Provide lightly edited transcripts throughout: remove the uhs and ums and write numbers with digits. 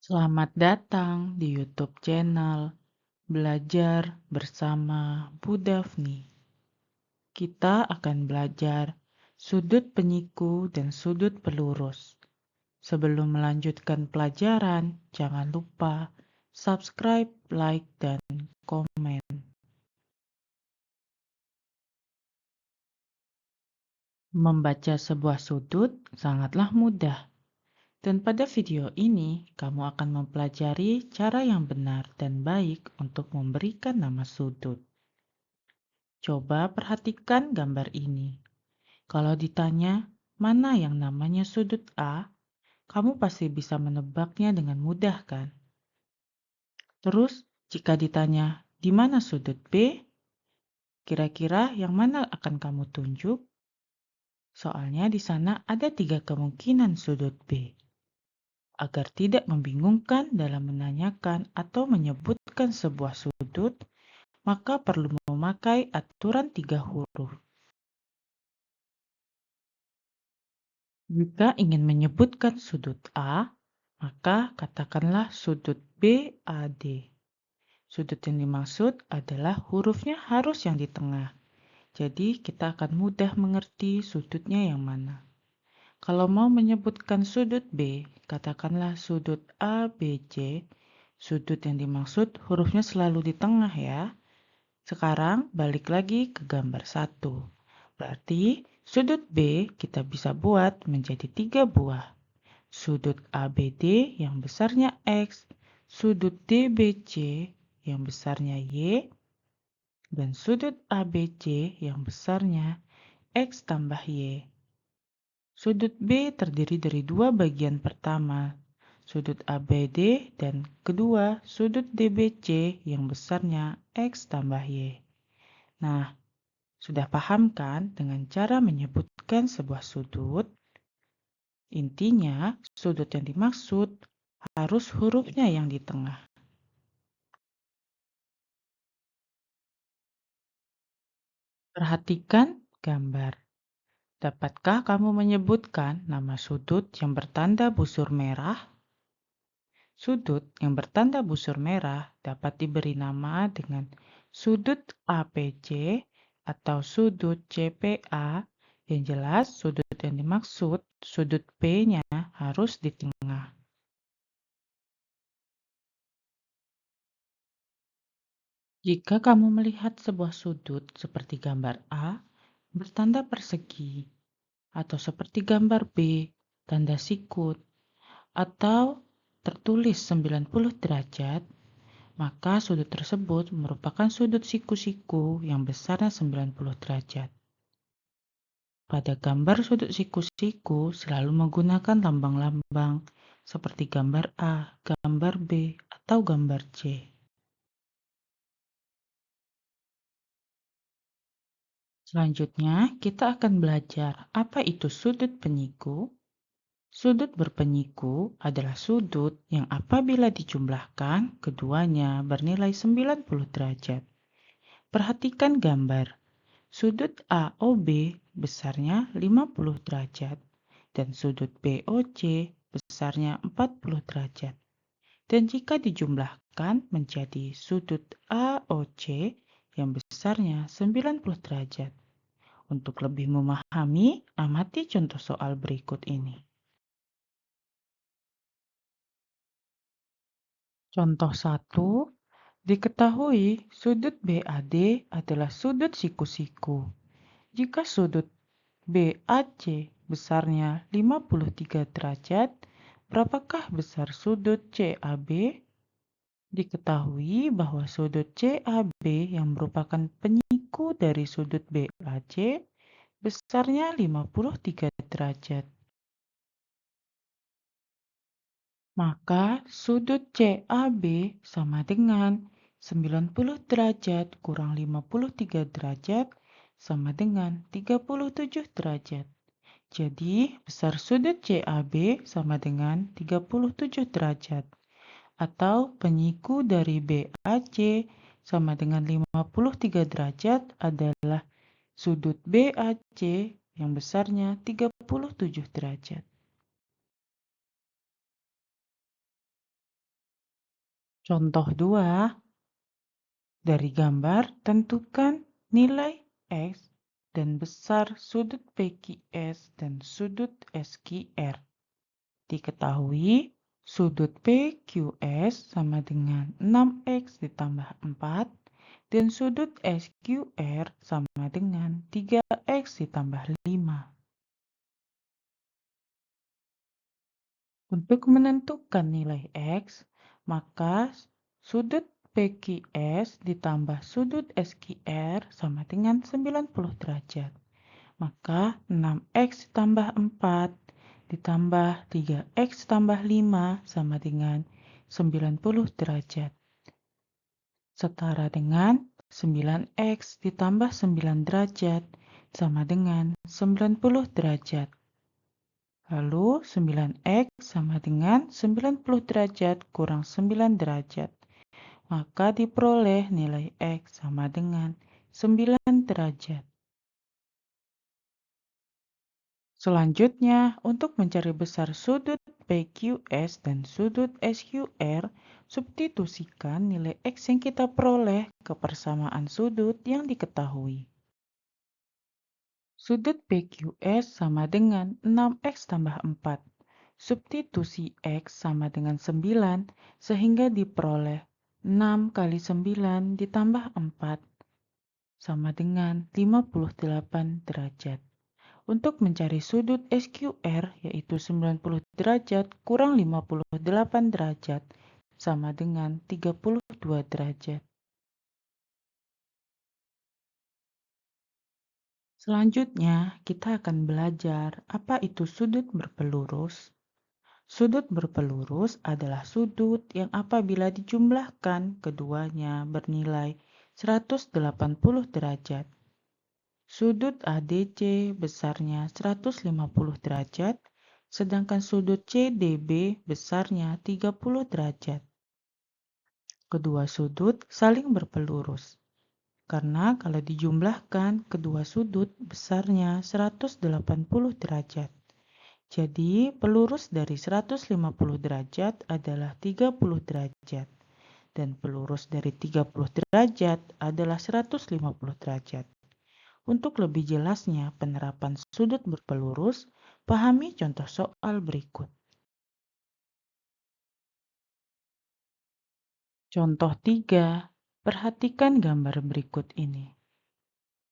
Selamat datang di YouTube channel Belajar bersama Bu Daphne. Kita akan belajar sudut penyiku dan sudut pelurus. Sebelum melanjutkan pelajaran, jangan lupa subscribe, like, dan komen. Membaca sebuah sudut sangatlah mudah. Dan pada video ini, kamu akan mempelajari cara yang benar dan baik untuk memberikan nama sudut. Coba perhatikan gambar ini. Kalau ditanya, mana yang namanya sudut A, kamu pasti bisa menebaknya dengan mudah kan? Terus, jika ditanya, di mana sudut B, kira-kira yang mana akan kamu tunjuk? Soalnya di sana ada 3 kemungkinan sudut B. Agar tidak membingungkan dalam menanyakan atau menyebutkan sebuah sudut, maka perlu memakai aturan 3 huruf. Jika ingin menyebutkan sudut A, maka katakanlah sudut BAD. Sudut yang dimaksud adalah hurufnya harus yang di tengah. Jadi kita akan mudah mengerti sudutnya yang mana. Kalau mau menyebutkan sudut B, katakanlah sudut ABC. Sudut yang dimaksud hurufnya selalu di tengah ya. Sekarang balik lagi ke gambar 1. Berarti sudut B kita bisa buat menjadi 3 buah. Sudut ABD yang besarnya X, sudut DBC yang besarnya Y, dan sudut ABC yang besarnya X tambah Y. Sudut B terdiri dari dua bagian pertama, sudut ABD, dan kedua sudut DBC yang besarnya X tambah Y. Nah, sudah paham kan dengan cara menyebutkan sebuah sudut? Intinya, sudut yang dimaksud harus hurufnya yang di tengah. Perhatikan gambar. Dapatkah kamu menyebutkan nama sudut yang bertanda busur merah? Sudut yang bertanda busur merah dapat diberi nama dengan sudut APC atau sudut CPA. Yang jelas, sudut yang dimaksud, sudut P-nya harus di tengah. Jika kamu melihat sebuah sudut seperti gambar A, bertanda persegi, atau seperti gambar B, tanda sikut, atau tertulis 90 derajat, maka sudut tersebut merupakan sudut siku-siku yang besarnya 90 derajat. Pada gambar sudut siku-siku selalu menggunakan lambang-lambang seperti gambar A, gambar B, atau gambar C. Selanjutnya, kita akan belajar apa itu sudut penyiku. Sudut berpenyiku adalah sudut yang apabila dijumlahkan, keduanya bernilai 90 derajat. Perhatikan gambar. Sudut AOB besarnya 50 derajat dan sudut BOC besarnya 40 derajat. Dan jika dijumlahkan menjadi sudut AOC yang besarnya 90 derajat. Untuk lebih memahami, amati contoh soal berikut ini. Contoh 1, diketahui sudut BAD adalah sudut siku-siku. Jika sudut BAC besarnya 53 derajat, berapakah besar sudut CAB? Diketahui bahwa sudut CAB yang merupakan penyiku dari sudut BAC besarnya 53 derajat. Maka sudut CAB sama dengan 90 derajat kurang 53 derajat sama dengan 37 derajat. Jadi, besar sudut CAB sama dengan 37 derajat. Atau penyiku dari BAC sama dengan 53 derajat adalah sudut BAC yang besarnya 37 derajat. Contoh 2, dari gambar tentukan nilai X dan besar sudut PQS dan sudut SQR. Diketahui sudut PQS sama dengan 6X ditambah 4 dan sudut SQR sama dengan 3X ditambah 5. Untuk menentukan nilai X, maka sudut PQS ditambah sudut SQR sama dengan 90 derajat. Maka 6X tambah 4 ditambah 3X tambah 5 sama dengan 90 derajat. Setara dengan 9X ditambah 9 derajat sama dengan 90 derajat. Lalu 9X sama dengan 90 derajat kurang 9 derajat. Maka diperoleh nilai X sama dengan 9 derajat. Selanjutnya, untuk mencari besar sudut PQS dan sudut SQR, substitusikan nilai X yang kita peroleh ke persamaan sudut yang diketahui. Sudut PQS sama dengan 6X tambah 4. Substitusi X sama dengan 9, sehingga diperoleh 6 kali 9 ditambah 4 sama dengan 58 derajat. Untuk mencari sudut SQR, yaitu 90 derajat kurang 58 derajat, sama dengan 32 derajat. Selanjutnya, kita akan belajar apa itu sudut berpelurus. Sudut berpelurus adalah sudut yang apabila dijumlahkan keduanya bernilai 180 derajat. Sudut ADC besarnya 150 derajat, sedangkan sudut CDB besarnya 30 derajat. Kedua sudut saling berpelurus, karena kalau dijumlahkan kedua sudut besarnya 180 derajat. Jadi, pelurus dari 150 derajat adalah 30 derajat, dan pelurus dari 30 derajat adalah 150 derajat. Untuk lebih jelasnya penerapan sudut berpelurus, pahami contoh soal berikut. Contoh 3, perhatikan gambar berikut ini.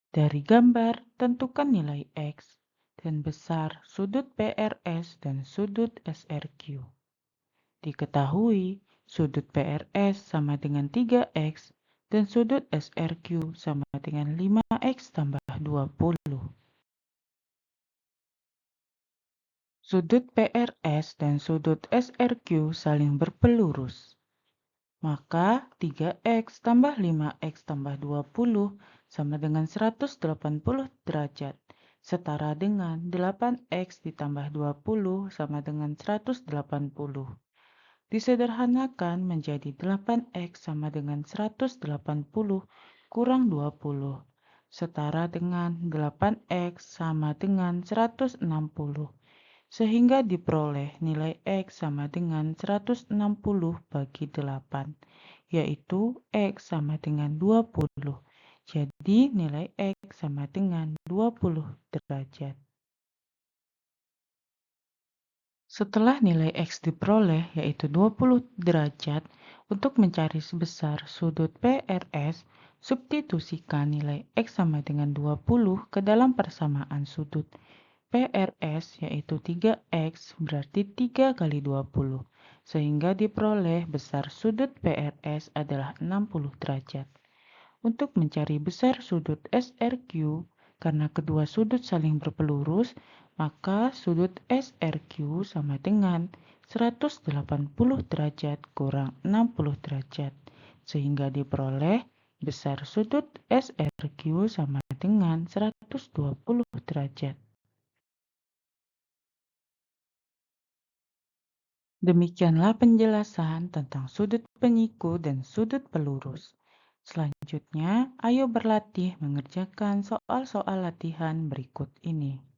Dari gambar, tentukan nilai X dan besar sudut PRS dan sudut SRQ. Diketahui sudut PRS sama dengan 3X dan sudut SRQ sama dengan 5X tambah 20. Sudut PRS dan sudut SRQ saling berpelurus. Maka 3X tambah 5X tambah 20 sama dengan 180 derajat. Setara dengan 8X ditambah 20 sama dengan 180. Disederhanakan menjadi 8X sama dengan 180 kurang 20. Setara dengan 8X sama dengan 160. Sehingga diperoleh nilai X sama dengan 160 bagi 8, yaitu X sama dengan 20. Jadi nilai X sama dengan 20 derajat. Setelah nilai X diperoleh, yaitu 20 derajat, untuk mencari sebesar sudut PRS, substitusikan nilai X sama dengan 20 ke dalam persamaan sudut PRS, yaitu 3X berarti 3 kali 20, sehingga diperoleh besar sudut PRS adalah 60 derajat. Untuk mencari besar sudut SRQ, karena kedua sudut saling berpelurus, maka sudut SRQ sama dengan 180 derajat kurang 60 derajat, sehingga diperoleh besar sudut SRQ sama dengan 120 derajat. Demikianlah penjelasan tentang sudut penyiku dan sudut pelurus. Selanjutnya, ayo berlatih mengerjakan soal-soal latihan berikut ini.